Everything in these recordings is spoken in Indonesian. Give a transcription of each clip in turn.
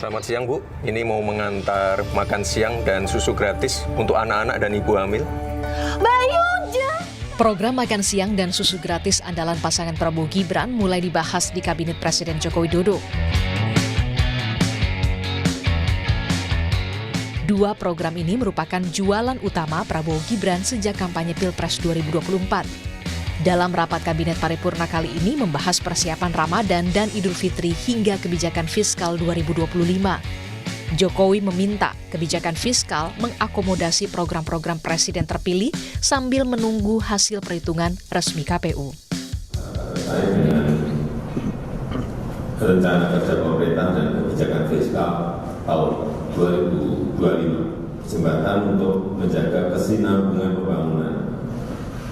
Selamat siang Bu, ini mau mengantar makan siang dan susu gratis untuk anak-anak dan ibu hamil. Program makan siang dan susu gratis andalan pasangan Prabowo Gibran mulai dibahas di Kabinet Presiden Joko Widodo. Dua program ini merupakan jualan utama Prabowo Gibran sejak kampanye Pilpres 2024. Dalam rapat Kabinet Paripurna kali ini membahas persiapan Ramadan dan Idul Fitri hingga kebijakan fiskal 2025. Jokowi meminta kebijakan fiskal mengakomodasi program-program presiden terpilih sambil menunggu hasil perhitungan resmi KPU. Terkait dengan rencana kerja pemerintah dan kebijakan fiskal tahun 2025, jembatan untuk menjaga kesinambungan pembangunan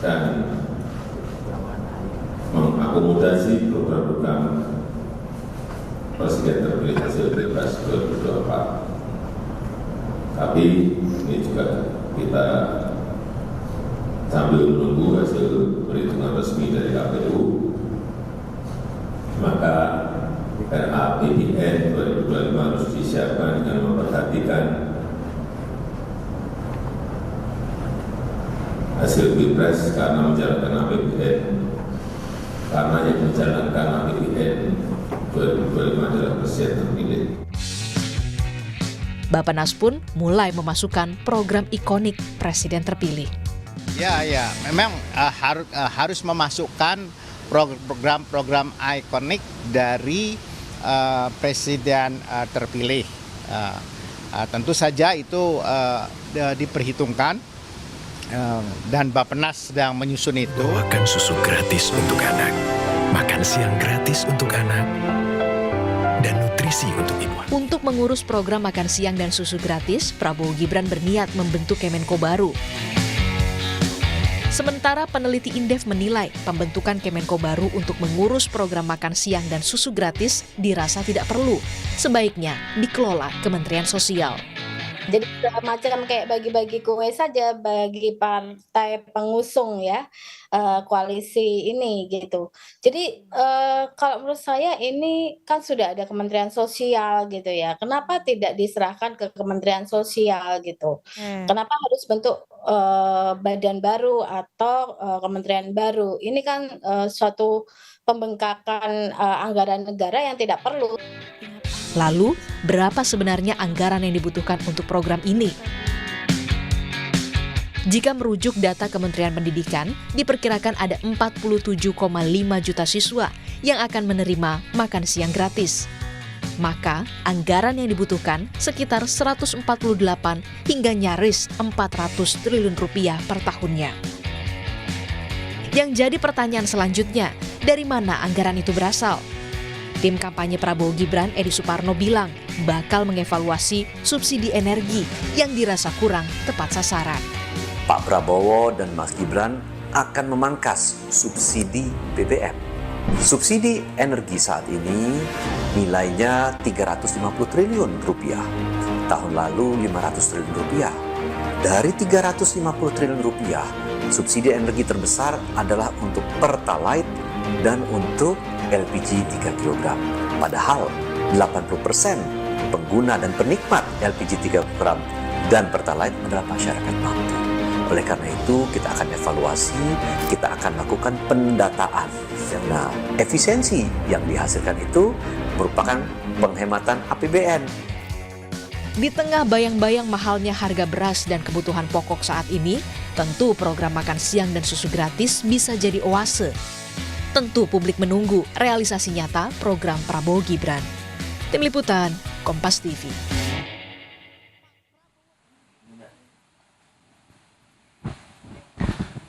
dan mengakomodasi program-program Presiden terpilih hasil Pilpres 2024. Tapi ini juga kita sambil menunggu hasil perhitungan resmi dari KPU, maka RAPBN 2025 harus disiapkan dengan memperhatikan hasil Pilpres karena menjalankan APBN, karena yang menjalankan APBN 2025 adalah presiden terpilih. Bappenas pun mulai memasukkan program ikonik presiden terpilih. Ya, memang harus memasukkan program-program ikonik dari presiden terpilih. Tentu saja itu diperhitungkan dan Bappenas sedang menyusun itu. Bawakan susu gratis untuk anak, makan siang gratis untuk anak, dan nutrisi untuk ibu. Untuk mengurus program makan siang dan susu gratis, Prabowo Gibran berniat membentuk Kemenko baru. Sementara peneliti Indef menilai pembentukan Kemenko baru untuk mengurus program makan siang dan susu gratis dirasa tidak perlu. Sebaiknya dikelola Kementerian Sosial. Jadi macam kayak bagi-bagi kue saja bagi partai pengusung ya koalisi ini gitu. Jadi kalau menurut saya ini kan sudah ada Kementerian Sosial gitu ya. Kenapa tidak diserahkan ke Kementerian Sosial gitu? Kenapa harus bentuk badan baru atau kementerian baru? Ini kan suatu pembengkakan anggaran negara yang tidak perlu. Lalu, berapa sebenarnya anggaran yang dibutuhkan untuk program ini? Jika merujuk data Kementerian Pendidikan, diperkirakan ada 47,5 juta siswa yang akan menerima makan siang gratis. Maka, anggaran yang dibutuhkan sekitar 148 hingga nyaris 400 triliun rupiah per tahunnya. Yang jadi pertanyaan selanjutnya, dari mana anggaran itu berasal? Tim kampanye Prabowo Gibran Edi Suparno bilang bakal mengevaluasi subsidi energi yang dirasa kurang tepat sasaran. Pak Prabowo dan Mas Gibran akan memangkas subsidi BBM. Subsidi energi saat ini nilainya 350 triliun rupiah. Tahun lalu 500 triliun rupiah. Dari 350 triliun rupiah, subsidi energi terbesar adalah untuk Pertalite dan untuk LPG 3 kg. Padahal 80% pengguna dan penikmat LPG 3 kg dan Pertalite adalah masyarakat mampu. Oleh karena itu kita akan evaluasi, kita akan lakukan pendataan. Nah, efisiensi yang dihasilkan itu merupakan penghematan APBN. Di tengah bayang-bayang mahalnya harga beras dan kebutuhan pokok saat ini, tentu program makan siang dan susu gratis bisa jadi oase. Tentu publik menunggu realisasi nyata program Prabowo Gibran. Tim Liputan, Kompas TV.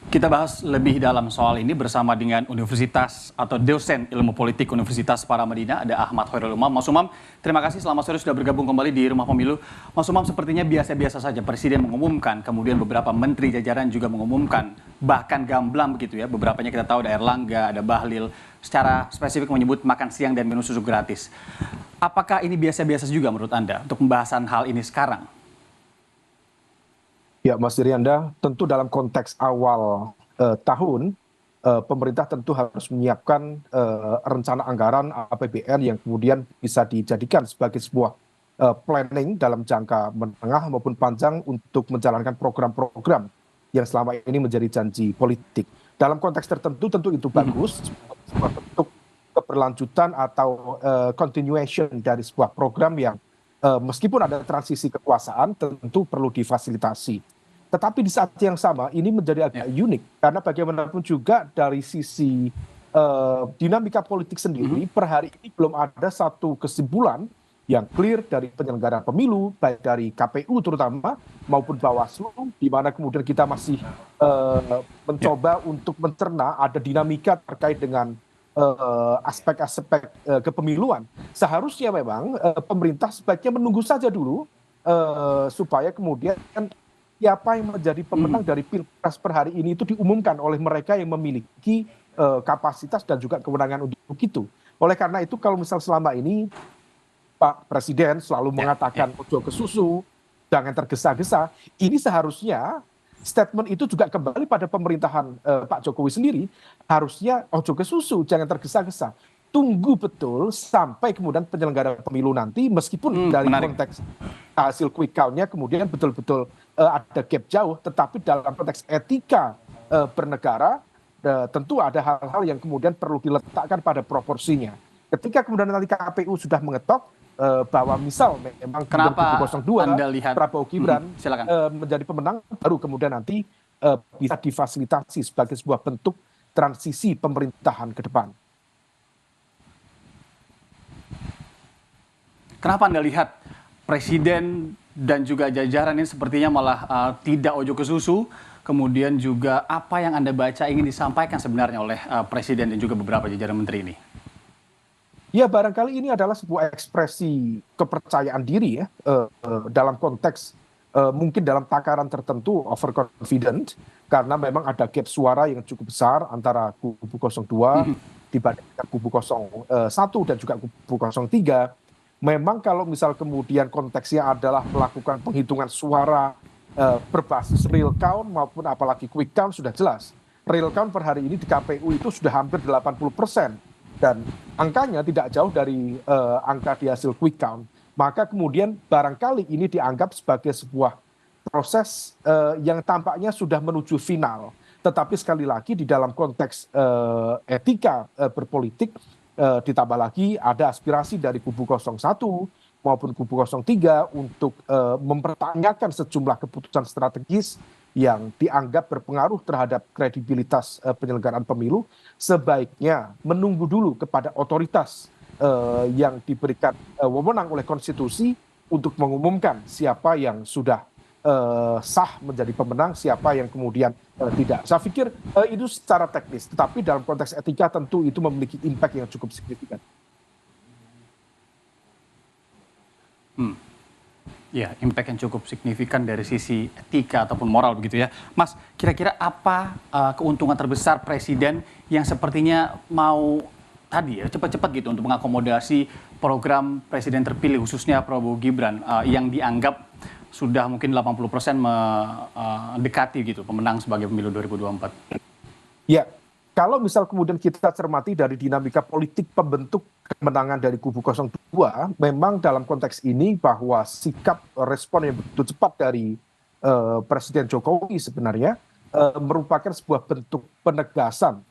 Kita bahas lebih dalam soal ini bersama dengan Universitas atau dosen ilmu politik Universitas Paramadina, ada Ahmad Khairul Umam. Mas Umam, terima kasih selamat sore sudah bergabung kembali di Rumah Pemilu. Mas Umam, sepertinya biasa-biasa saja Presiden mengumumkan, kemudian beberapa menteri jajaran juga mengumumkan, bahkan gamblang begitu ya. Beberapanya kita tahu ada Erlangga, ada Bahlil, secara spesifik menyebut makan siang dan minum susu gratis. Apakah ini biasa-biasa juga menurut Anda untuk pembahasan hal ini sekarang? Ya, Mas Dirianda, tentu dalam konteks awal tahun, pemerintah tentu harus menyiapkan rencana anggaran APBN yang kemudian bisa dijadikan sebagai sebuah planning dalam jangka menengah maupun panjang untuk menjalankan program-program yang selama ini menjadi janji politik. Dalam konteks tertentu tentu itu bagus, sebuah bentuk keberlanjutan atau continuation dari sebuah program yang meskipun ada transisi kekuasaan tentu perlu difasilitasi. Tetapi di saat yang sama ini menjadi agak unik karena bagaimanapun juga dari sisi dinamika politik sendiri per hari ini belum ada satu kesimpulan yang clear dari penyelenggara pemilu, baik dari KPU terutama maupun Bawaslu, di mana kemudian kita masih mencoba untuk mencerna ada dinamika terkait dengan aspek-aspek kepemiluan. Seharusnya memang pemerintah sebaiknya menunggu saja dulu supaya kemudian siapa yang menjadi pemenang dari Pilpres per hari ini itu diumumkan oleh mereka yang memiliki kapasitas dan juga kewenangan untuk itu. Oleh karena itu kalau misal selama ini Pak Presiden selalu mengatakan ojo ke susu, jangan tergesa-gesa. Ini seharusnya statement itu juga kembali pada pemerintahan Pak Jokowi sendiri. Harusnya ojo ke susu, jangan tergesa-gesa. Tunggu betul sampai kemudian penyelenggara pemilu nanti, meskipun dari konteks hasil quick count-nya kemudian betul-betul ada gap jauh, tetapi dalam konteks etika bernegara, tentu ada hal-hal yang kemudian perlu diletakkan pada proporsinya. Ketika kemudian nanti KPU sudah mengetok, bahwa misal memang kenapa kubu 02 Anda lihat Prabowo Gibran menjadi pemenang, baru kemudian nanti bisa difasilitasi sebagai sebuah bentuk transisi pemerintahan ke depan. Kenapa Anda lihat Presiden dan juga jajaran ini sepertinya malah tidak ojo ke susu, kemudian juga apa yang Anda baca ingin disampaikan sebenarnya oleh Presiden dan juga beberapa jajaran menteri ini? Ya barangkali ini adalah sebuah ekspresi kepercayaan diri ya dalam konteks mungkin dalam takaran tertentu overconfident karena memang ada gap suara yang cukup besar antara kubu 02 dibandingkan kubu 01 dan juga kubu 03. Memang kalau misal kemudian konteksnya adalah melakukan penghitungan suara berbasis real count maupun apalagi quick count sudah jelas. Real count per hari ini di KPU itu sudah hampir 80%. Dan angkanya tidak jauh dari angka di hasil quick count. Maka kemudian barangkali ini dianggap sebagai sebuah proses yang tampaknya sudah menuju final. Tetapi sekali lagi di dalam konteks etika berpolitik, ditambah lagi ada aspirasi dari kubu 01 maupun kubu 03 untuk mempertanyakan sejumlah keputusan strategis yang dianggap berpengaruh terhadap kredibilitas penyelenggaraan pemilu, sebaiknya menunggu dulu kepada otoritas yang diberikan wewenang oleh konstitusi untuk mengumumkan siapa yang sudah sah menjadi pemenang, siapa yang kemudian tidak. Saya pikir itu secara teknis, tetapi dalam konteks etika tentu itu memiliki impact yang cukup signifikan. Ya, impact yang cukup signifikan dari sisi etika ataupun moral begitu ya. Mas, kira-kira apa keuntungan terbesar Presiden yang sepertinya mau tadi ya cepat-cepat gitu untuk mengakomodasi program Presiden terpilih khususnya Prabowo Gibran yang dianggap sudah mungkin 80% mendekati gitu pemenang sebagai pemilu 2024? Ya, kalau misal kemudian kita cermati dari dinamika politik pembentuk kemenangan dari kubu 02, memang dalam konteks ini bahwa sikap respon yang begitu cepat dari Presiden Jokowi sebenarnya merupakan sebuah bentuk penegasan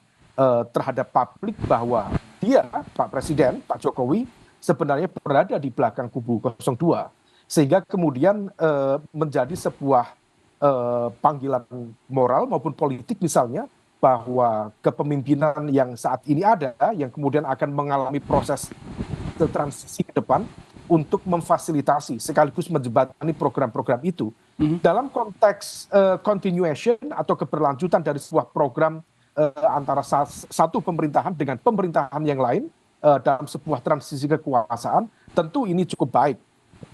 terhadap publik bahwa dia, Pak Presiden, Pak Jokowi, sebenarnya berada di belakang kubu 02. Sehingga kemudian menjadi sebuah panggilan moral maupun politik misalnya, bahwa kepemimpinan yang saat ini ada, yang kemudian akan mengalami proses transisi ke depan untuk memfasilitasi sekaligus menjembatani program-program itu. Dalam konteks continuation atau keberlanjutan dari sebuah program antara satu pemerintahan dengan pemerintahan yang lain dalam sebuah transisi kekuasaan, tentu ini cukup baik.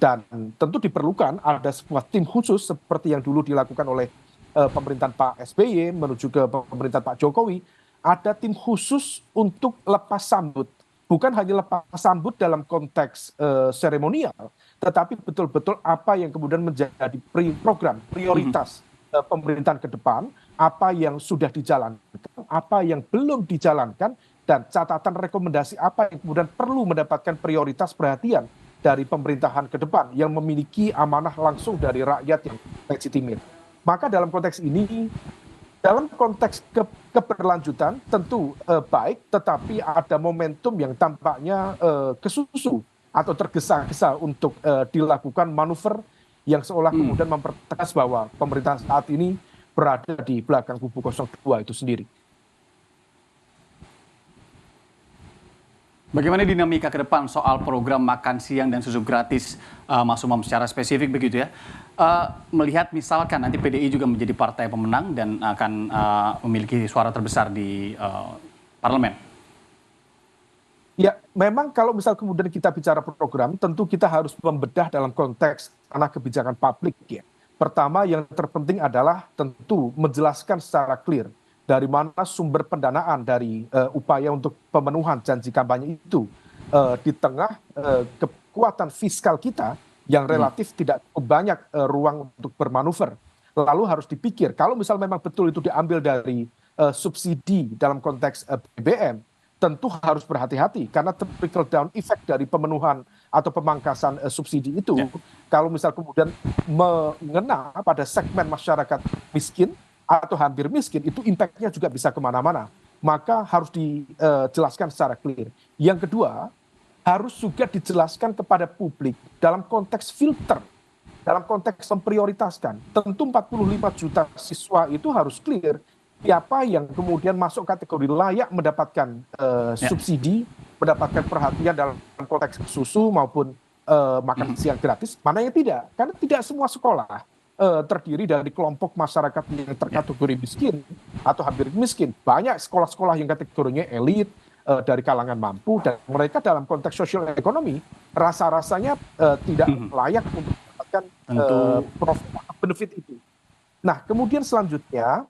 Dan tentu diperlukan ada sebuah tim khusus seperti yang dulu dilakukan oleh pemerintahan Pak SBY menuju ke pemerintahan Pak Jokowi, ada tim khusus untuk lepas sambut. Bukan hanya lepas sambut dalam konteks seremonial, tetapi betul-betul apa yang kemudian menjadi program, prioritas pemerintahan ke depan, apa yang sudah dijalankan, apa yang belum dijalankan, dan catatan rekomendasi apa yang kemudian perlu mendapatkan prioritas perhatian dari pemerintahan ke depan yang memiliki amanah langsung dari rakyat yang legitimate. Maka dalam konteks ini, dalam konteks keberlanjutan tentu baik, tetapi ada momentum yang tampaknya kesusu atau tergesa-gesa untuk dilakukan manuver yang seolah kemudian mempertegas bahwa pemerintah saat ini berada di belakang kubu 02 itu sendiri. Bagaimana dinamika ke depan soal program makan siang dan susu gratis, Mas Umam, secara spesifik begitu ya? Melihat misalkan nanti PDI juga menjadi partai pemenang dan akan memiliki suara terbesar di parlemen. Ya, memang kalau misal kemudian kita bicara program, tentu kita harus membedah dalam konteks ranah kebijakan publik ya. Pertama yang terpenting adalah tentu menjelaskan secara clear dari mana sumber pendanaan dari upaya untuk pemenuhan janji kampanye itu di tengah kekuatan fiskal kita yang relatif tidak cukup banyak ruang untuk bermanuver. Lalu harus dipikir kalau misal memang betul itu diambil dari subsidi dalam konteks BBM, tentu harus berhati-hati karena trickle down effect dari pemenuhan atau pemangkasan subsidi itu kalau misal kemudian mengena pada segmen masyarakat miskin atau hampir miskin, itu impact-nya juga bisa kemana-mana. Maka harus dijelaskan secara clear. Yang kedua, harus juga dijelaskan kepada publik dalam konteks filter, dalam konteks memprioritaskan. Tentu 45 juta siswa itu harus clear siapa yang kemudian masuk kategori layak mendapatkan subsidi, mendapatkan perhatian dalam konteks susu maupun makan siang gratis, mana yang tidak. Karena tidak semua sekolah terdiri dari kelompok masyarakat yang terkategori miskin atau hampir miskin. Banyak sekolah-sekolah yang kategorinya elit dari kalangan mampu dan mereka dalam konteks sosial ekonomi rasa-rasanya tidak layak untuk mendapatkan profit atau benefit itu. Nah, kemudian selanjutnya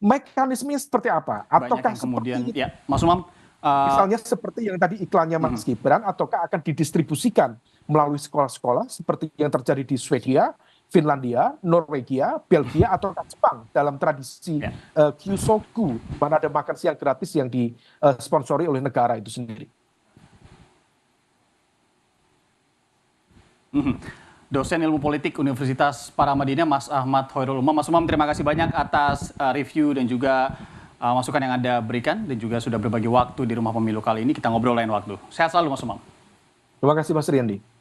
mekanismenya seperti apa? Ataukah kemudian seperti ya, Mas Umam, misalnya seperti yang tadi iklannya Mas Gibran, ataukah akan didistribusikan melalui sekolah-sekolah seperti yang terjadi di Swedia, Finlandia, Norwegia, Belgia, atau Jepang dalam tradisi Kyusoku, di mana ada makan siang gratis yang disponsori oleh negara itu sendiri. Dosen Ilmu Politik Universitas Paramadina, Mas Ahmad Hoirul Umam. Mas Umam, terima kasih banyak atas review dan juga masukan yang Anda berikan dan juga sudah berbagi waktu di Rumah Pemilu kali ini. Kita ngobrol lain waktu. Sehat selalu, Mas Umam. Terima kasih, Mas Riyandi.